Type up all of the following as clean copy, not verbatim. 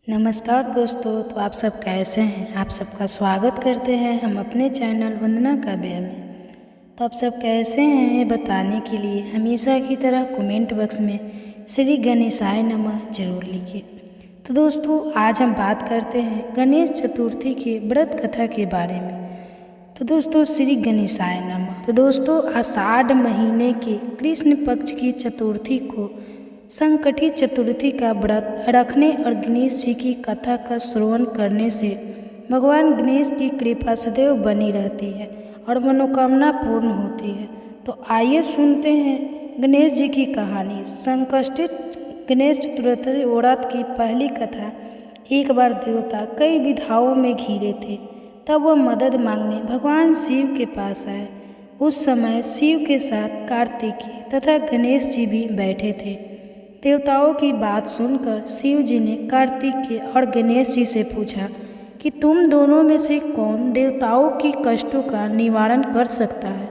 नमस्कार दोस्तों। तो आप सब कैसे हैं? आप सबका स्वागत करते हैं हम अपने चैनल वंदना काव्या में। तो आप सब कैसे हैं ये बताने के लिए हमेशा की तरह कमेंट बॉक्स में श्री गणेशाय नमः जरूर लिखिए। तो दोस्तों आज हम बात करते हैं गणेश चतुर्थी के व्रत कथा के बारे में। तो दोस्तों श्री गणेशाय नमः। तो दोस्तों आषाढ़ महीने के कृष्ण पक्ष की चतुर्थी को संकटी चतुर्थी का व्रत रखने और गणेश जी की कथा का श्रवण करने से भगवान गणेश की कृपा सदैव बनी रहती है और मनोकामना पूर्ण होती है। तो आइए सुनते हैं गणेश जी की कहानी। संकष्टी गणेश चतुर्थी व्रत की पहली कथा। एक बार देवता कई विधाओं में घिरे थे, तब वह मदद मांगने भगवान शिव के पास आए। उस समय शिव के साथ कार्तिकेय तथा गणेश जी भी बैठे थे। देवताओं की बात सुनकर शिव जी ने कार्तिकेय और गणेश जी से पूछा कि तुम दोनों में से कौन देवताओं की कष्टों का निवारण कर सकता है।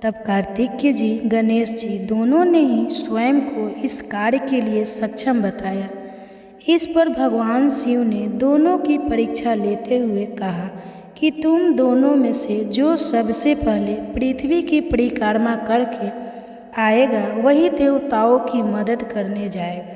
तब कार्तिकेय जी गणेश जी दोनों ने ही स्वयं को इस कार्य के लिए सक्षम बताया। इस पर भगवान शिव ने दोनों की परीक्षा लेते हुए कहा कि तुम दोनों में से जो सबसे पहले पृथ्वी की परिक्रमा करके आएगा वही देवताओं की मदद करने जाएगा।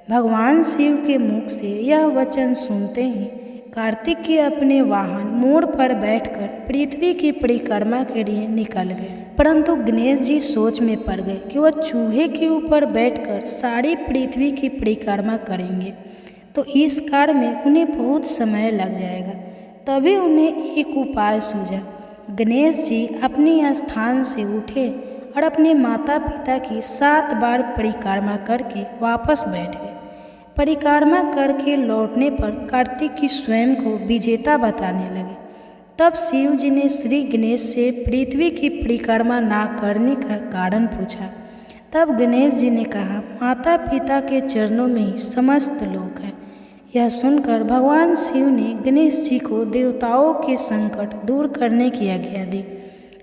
भगवान शिव के मुख से यह वचन सुनते ही कार्तिकेय अपने वाहन मोर पर बैठकर पृथ्वी की परिक्रमा के लिए निकल गए। परंतु गणेश जी सोच में पड़ गए कि वह चूहे के ऊपर बैठकर सारी पृथ्वी की परिक्रमा करेंगे तो इस कार्य में उन्हें बहुत समय लग जाएगा। तभी उन्हें एक उपाय सूझा। गणेश जी अपने स्थान से उठे और अपने माता पिता की 7 बार परिक्रमा करके वापस बैठ गए। परिक्रमा करके लौटने पर कार्तिकेय स्वयं को विजेता बताने लगे। तब शिव जी ने श्री गणेश से पृथ्वी की परिक्रमा ना करने का कारण पूछा। तब गणेश जी ने कहा, माता पिता के चरणों में ही समस्त लोक है। यह सुनकर भगवान शिव ने गणेश जी को देवताओं के संकट दूर करने की आज्ञा दी।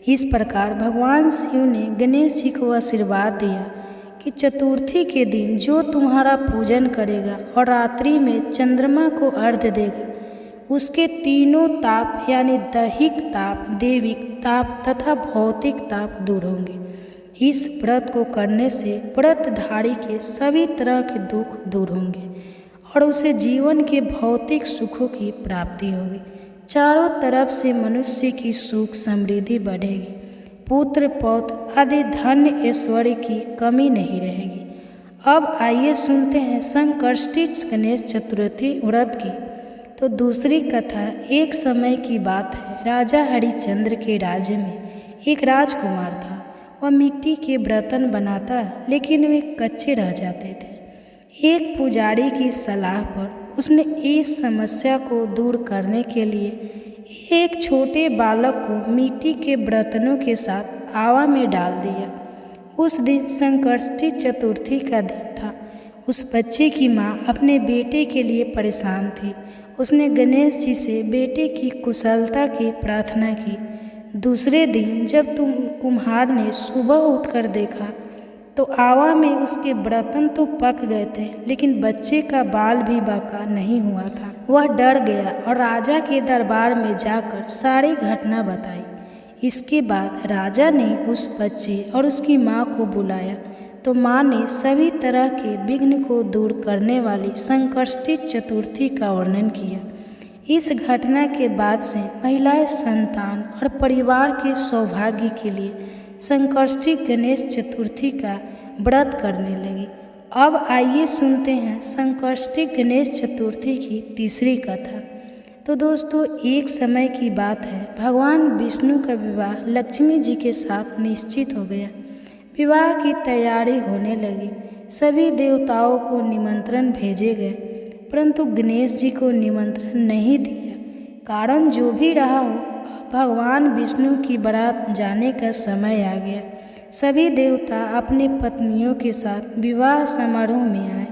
इस प्रकार भगवान शिव ने गणेश जी को आशीर्वाद दिया कि चतुर्थी के दिन जो तुम्हारा पूजन करेगा और रात्रि में चंद्रमा को अर्घ्य देगा उसके तीनों ताप यानी दैहिक ताप, देविक ताप तथा भौतिक ताप दूर होंगे। इस व्रत को करने से व्रतधारी के सभी तरह के दुख दूर होंगे और उसे जीवन के भौतिक सुखों की प्राप्ति होगी। चारों तरफ से मनुष्य की सुख समृद्धि बढ़ेगी, पुत्र पौत्र आदि धन ऐश्वर्य की कमी नहीं रहेगी। अब आइए सुनते हैं संकष्टी गणेश चतुर्थी व्रत की। तो दूसरी कथा एक समय की बात है। राजा हरिश्चंद्र के राज्य में एक राजकुमार था। वह मिट्टी के बर्तन बनाता लेकिन वे कच्चे रह जाते थे। एक पुजारी की सलाह पर उसने इस समस्या को दूर करने के लिए एक छोटे बालक को मिट्टी के बर्तनों के साथ आवा में डाल दिया। उस दिन संकष्टी चतुर्थी का दिन था। उस बच्चे की माँ अपने बेटे के लिए परेशान थी। उसने गणेश जी से बेटे की कुशलता की प्रार्थना की। दूसरे दिन जब कुम्हार ने सुबह उठकर देखा तो आवा में उसके बर्तन तो पक गए थे लेकिन बच्चे का बाल भी बाका नहीं हुआ था। वह डर गया और राजा के दरबार में जाकर सारी घटना बताई। इसके बाद राजा ने उस बच्चे और उसकी माँ को बुलाया तो माँ ने सभी तरह के विघ्न को दूर करने वाली संकष्टी चतुर्थी का वर्णन किया। इस घटना के बाद से महिलाएं संतान और परिवार के सौभाग्य के लिए संकष्टी गणेश चतुर्थी का व्रत करने लगी। अब आइए सुनते हैं संकष्टी गणेश चतुर्थी की तीसरी कथा। तो दोस्तों एक समय की बात है। भगवान विष्णु का विवाह लक्ष्मी जी के साथ निश्चित हो गया। विवाह की तैयारी होने लगी। सभी देवताओं को निमंत्रण भेजे गए परंतु गणेश जी को निमंत्रण नहीं दिया। कारण जो भी रहा हो, भगवान विष्णु की बारात जाने का समय आ गया। सभी देवता अपनी पत्नियों के साथ विवाह समारोह में आए।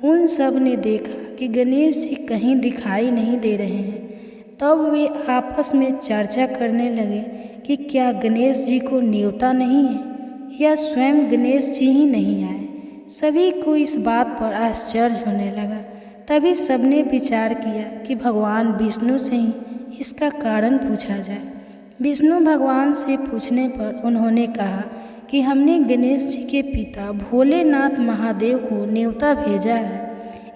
उन सब ने देखा कि गणेश जी कहीं दिखाई नहीं दे रहे हैं। तब वे आपस में चर्चा करने लगे कि क्या गणेश जी को न्योता नहीं है या स्वयं गणेश जी ही नहीं आए। सभी को इस बात पर आश्चर्य होने लगा। तभी सबने विचार किया कि भगवान विष्णु से ही इसका कारण पूछा जाए। विष्णु भगवान से पूछने पर उन्होंने कहा कि हमने गणेश जी के पिता भोलेनाथ महादेव को न्योता भेजा है।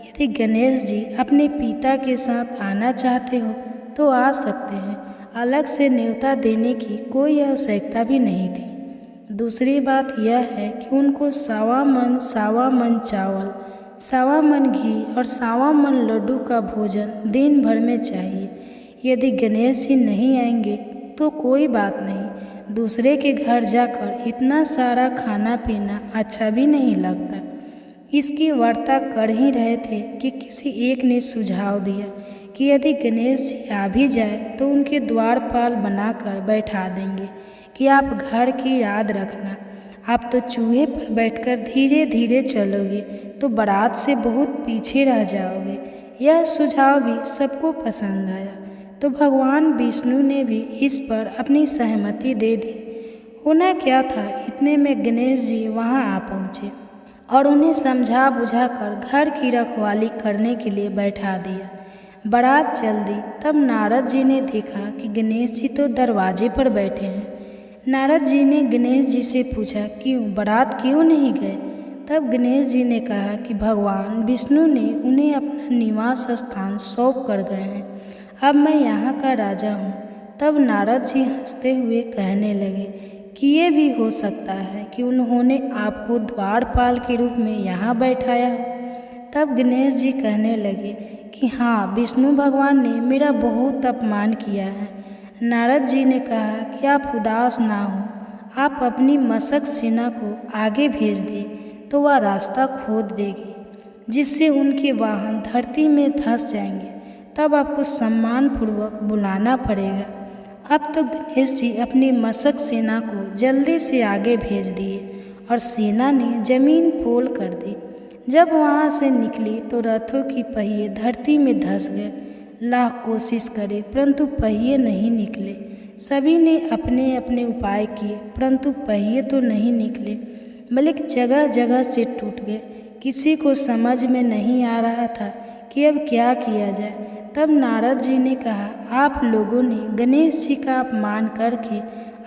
यदि गणेश जी अपने पिता के साथ आना चाहते हो तो आ सकते हैं, अलग से न्योता देने की कोई आवश्यकता भी नहीं थी। दूसरी बात यह है कि उनको सवा मन चावल, सवा मन घी और सवा मन लड्डू का भोजन दिन भर में चाहिए। यदि गणेश जी नहीं आएंगे तो कोई बात नहीं, दूसरे के घर जाकर इतना सारा खाना पीना अच्छा भी नहीं लगता। इसकी वार्ता कर ही रहे थे कि किसी एक ने सुझाव दिया कि यदि गणेश जी आ भी जाए तो उनके द्वारपाल बनाकर बैठा देंगे कि आप घर की याद रखना, आप तो चूहे पर बैठकर धीरे धीरे चलोगे तो बारात से बहुत पीछे रह जाओगे। यह सुझाव भी सबको पसंद आया, तो भगवान विष्णु ने भी इस पर अपनी सहमति दे दी। होना क्या था, इतने में गणेश जी वहां आ पहुँचे और उन्हें समझा बुझाकर घर की रखवाली करने के लिए बैठा दिया। बारात चल दी। तब नारद जी ने देखा कि गणेश जी तो दरवाजे पर बैठे हैं। नारद जी ने गणेश जी से पूछा, क्यों बारात क्यों नहीं गए? तब गणेश जी ने कहा कि भगवान विष्णु ने उन्हें अपना निवास स्थान सौंप कर गए हैं, अब मैं यहाँ का राजा हूँ। तब नारद जी हंसते हुए कहने लगे कि ये भी हो सकता है कि उन्होंने आपको द्वारपाल के रूप में यहाँ बैठाया हो। तब गणेश जी कहने लगे कि हाँ, विष्णु भगवान ने मेरा बहुत अपमान किया है। नारद जी ने कहा कि आप उदास ना हो, आप अपनी मशक सेना को आगे भेज दें तो वह रास्ता खोद देगी, जिससे उनके वाहन धरती में धंस जाएंगे। तब आपको सम्मानपूर्वक बुलाना पड़ेगा। अब तो गणेश जी अपनी मशक सेना को जल्दी से आगे भेज दिए और सेना ने जमीन पोल कर दी। जब वहाँ से निकली तो रथों की पहिए धरती में धंस गए। लाख कोशिश करे परंतु पहिए नहीं निकले। सभी ने अपने अपने उपाय किए परंतु पहिए तो नहीं निकले, बल्कि जगह जगह से टूट गए। किसी को समझ में नहीं आ रहा था कि अब क्या किया जाए। तब नारद जी ने कहा, आप लोगों ने गणेश जी का अपमान करके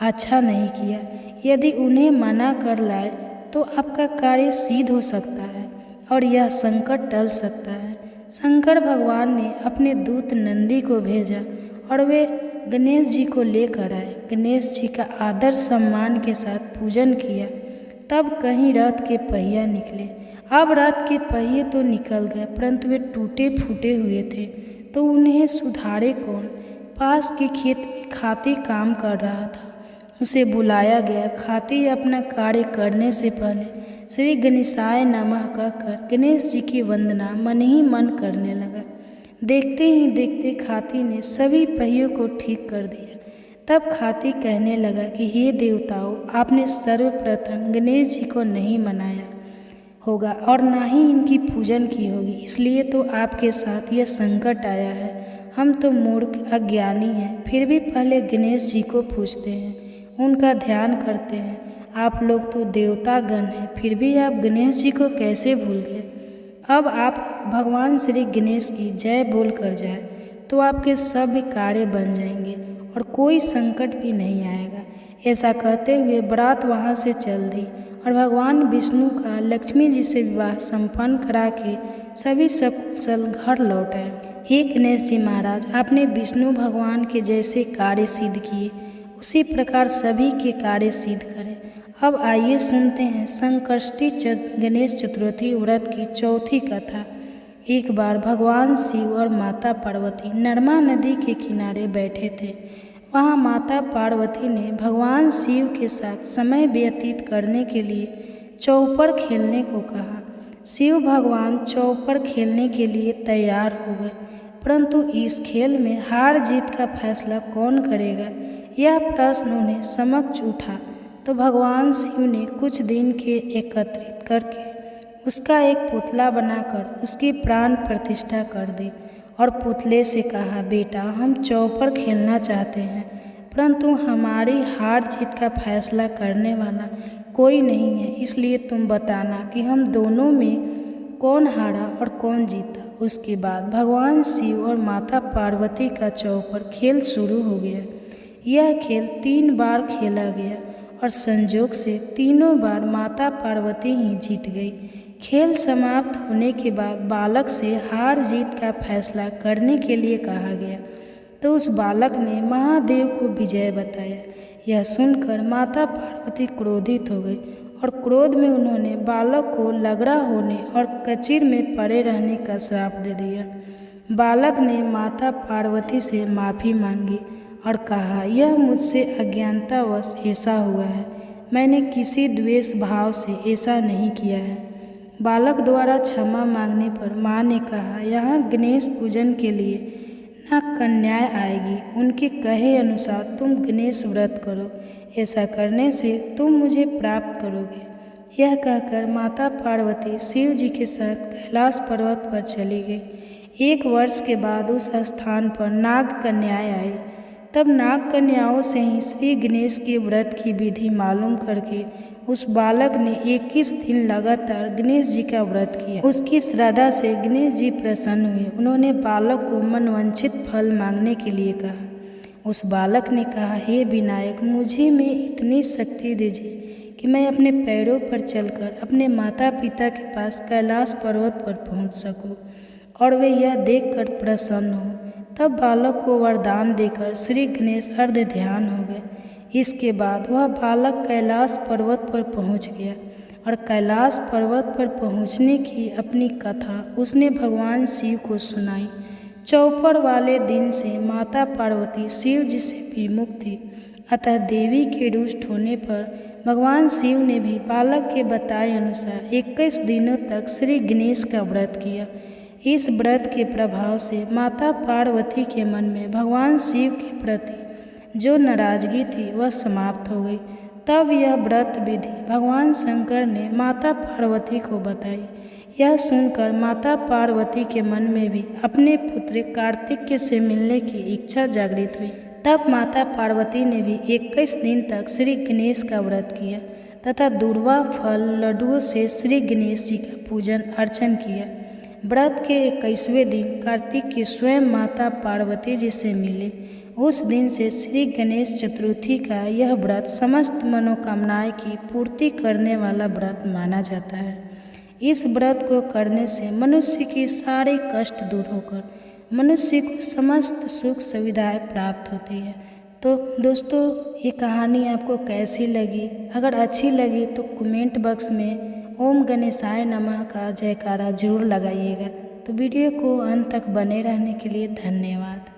अच्छा नहीं किया। यदि उन्हें मना कर लाए तो आपका कार्य सिद्ध हो सकता है और यह संकट टल सकता है। शंकर भगवान ने अपने दूत नंदी को भेजा और वे गणेश जी को लेकर आए। गणेश जी का आदर सम्मान के साथ पूजन किया। तब कहीं रथ के पहिया निकले। अब रथ के पहिए तो निकल गए परंतु वे टूटे फूटे हुए थे, तो उन्हें सुधारे कौन? पास के खेत में खाती काम कर रहा था, उसे बुलाया गया। खाती अपना कार्य करने से पहले श्री गणेशाय नमः कहकर गणेश जी की वंदना मन ही मन करने लगा। देखते ही देखते खाती ने सभी पहियों को ठीक कर दिया। तब खाती कहने लगा कि हे देवताओं, आपने सर्वप्रथम गणेश जी को नहीं मनाया होगा और ना ही इनकी पूजन की होगी, इसलिए तो आपके साथ यह संकट आया है। हम तो मूर्ख अज्ञानी हैं, फिर भी पहले गणेश जी को पूजते हैं, उनका ध्यान करते हैं। आप लोग तो देवता गण हैं, फिर भी आप गणेश जी को कैसे भूल गए? अब आप भगवान श्री गणेश की जय बोल कर जाए तो आपके सब कार्य बन जाएंगे और कोई संकट भी नहीं आएगा। ऐसा कहते हुए बारात वहाँ से चल दी और भगवान विष्णु का लक्ष्मी जी से विवाह संपन्न करा के सभी सकुशल घर लौट आए। हे गणेश जी महाराज, आपने विष्णु भगवान के जैसे कार्य सिद्ध किए, उसी प्रकार सभी के कार्य सिद्ध करें। अब आइए सुनते हैं संकष्टी गणेश चतुर्थी व्रत की चौथी कथा। एक बार भगवान शिव और माता पार्वती नर्मदा नदी के किनारे बैठे थे। वहाँ माता पार्वती ने भगवान शिव के साथ समय व्यतीत करने के लिए चौपर खेलने को कहा। शिव भगवान चौपर खेलने के लिए तैयार हो गए, परंतु इस खेल में हार जीत का फैसला कौन करेगा, यह प्रश्न उन्हें समक्ष उठा। तो भगवान शिव ने कुछ दिन के एकत्रित करके उसका एक पुतला बनाकर उसकी प्राण प्रतिष्ठा कर दी और पुतले से कहा, बेटा, हम चौपर खेलना चाहते हैं, परंतु हमारी हार जीत का फैसला करने वाला कोई नहीं है, इसलिए तुम बताना कि हम दोनों में कौन हारा और कौन जीता। उसके बाद भगवान शिव और माता पार्वती का चौपर खेल शुरू हो गया। यह खेल 3 बार खेला गया और संजोग से तीनों बार माता पार्वती ही जीत गई। खेल समाप्त होने के बाद बालक से हार जीत का फैसला करने के लिए कहा गया, तो उस बालक ने महादेव को विजय बताया। यह सुनकर माता पार्वती क्रोधित हो गई और क्रोध में उन्होंने बालक को लंगड़ा होने और कचीर में पड़े रहने का श्राप दे दिया। बालक ने माता पार्वती से माफ़ी मांगी और कहा, यह मुझसे अज्ञानतावश ऐसा हुआ है, मैंने किसी द्वेष भाव से ऐसा नहीं किया है। बालक द्वारा क्षमा मांगने पर माँ ने कहा, यहाँ गणेश पूजन के लिए ना कन्याएं आएगी, उनके कहे अनुसार तुम गणेश व्रत करो, ऐसा करने से तुम मुझे प्राप्त करोगे। यह कहकर माता पार्वती शिव जी के साथ कैलाश पर्वत पर चली गई। 1 वर्ष के बाद उस स्थान पर नाग कन्याएं आई। तब नाग कन्याओं से ही श्री गणेश के व्रत की विधि मालूम करके उस बालक ने 21 दिन लगातार गणेश जी का व्रत किया। उसकी श्रद्धा से गणेश जी प्रसन्न हुए। उन्होंने बालक को मनवांछित फल मांगने के लिए कहा। उस बालक ने कहा, हे विनायक, मुझे में इतनी शक्ति दीजिए कि मैं अपने पैरों पर चलकर अपने माता पिता के पास कैलाश पर्वत पर पहुंच सकूं और वे यह देखकर प्रसन्न हों। तब बालक को वरदान देकर श्री गणेश अर्ध ध्यान हो गए। इसके बाद वह बालक कैलाश पर्वत पर पहुंच गया और कैलाश पर्वत पर पहुंचने की अपनी कथा उसने भगवान शिव को सुनाई। चौपर वाले दिन से माता पार्वती शिव जी से विमुख थी, अतः देवी के रुष्ट होने पर भगवान शिव ने भी बालक के बताए अनुसार 21 दिनों तक श्री गणेश का व्रत किया। इस व्रत के प्रभाव से माता पार्वती के मन में भगवान शिव के प्रति जो नाराजगी थी वह समाप्त हो गई। तब यह व्रत विधि भगवान शंकर ने माता पार्वती को बताई। यह सुनकर माता पार्वती के मन में भी अपने पुत्र कार्तिकेय से मिलने की इच्छा जागृत हुई। तब माता पार्वती ने भी 21 दिन तक श्री गणेश का व्रत किया तथा दूर्वा फल लड्डुओं से श्री गणेश जी का पूजन अर्चन किया। व्रत के 21वें दिन कार्तिकेय स्वयं माता पार्वती जी से मिले। उस दिन से श्री गणेश चतुर्थी का यह व्रत समस्त मनोकामनाएं की पूर्ति करने वाला व्रत माना जाता है। इस व्रत को करने से मनुष्य की सारे कष्ट दूर होकर मनुष्य को समस्त सुख सुविधाएं प्राप्त होती है। तो दोस्तों, ये कहानी आपको कैसी लगी? अगर अच्छी लगी तो कमेंट बॉक्स में ओम गणेशाय नमः का जयकारा जरूर लगाइएगा। तो वीडियो को अंत तक बने रहने के लिए धन्यवाद।